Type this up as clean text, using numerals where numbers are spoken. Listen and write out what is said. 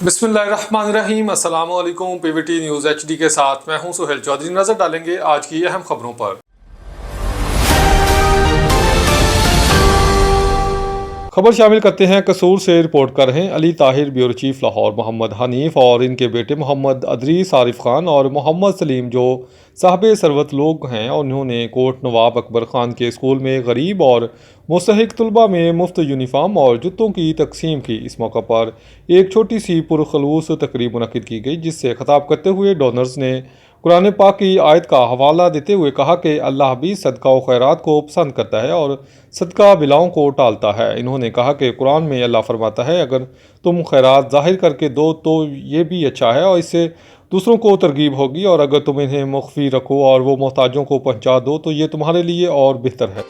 बिस्मिल्लाहिर्रहमानिर्रहीम। अस्सलाम वालेकुम। पीवीटी न्यूज़ HD के साथ मैं हूं सुहेल चौधरी। नजर डालेंगे आज की अहम खबरों पर। खबर शामिल करते हैं, कसूर से रिपोर्ट कर रहे हैं अली ताहिर, ब्यूरो चीफ लाहौर। मोहम्मद हनीफ और इनके बेटे मोहम्मद अदरीस आरिफ खान और मोहम्मद सलीम जो साहब सरवत लोग हैं, उन्होंने कोट नवाब अकबर खान के स्कूल में गरीब और मुस्तहिक तलबा में मुफ्त यूनिफॉर्म और जूतों की तकसीम की। इस मौका पर एक छोटी सी पुरखलूस तकरीब मुनक्किद की गई, जिससे खिताब करते हुए डोनर्स ने कुरान पाक की आयत का हवाला देते हुए कहा कि अल्लाह भी सदका व खैरात को पसंद करता है और सदका बिलाओं को टालता है। इन्होंने कहा कि कुरान में अल्लाह फरमाता है, अगर तुम खैरात ज़ाहिर करके दो तो ये भी अच्छा है और इससे दूसरों को तरगीब होगी, और अगर तुम इन्हें मुख्फी रखो और वो मोहताजों को पहुंचा दो तो ये तुम्हारे लिए और बेहतर है।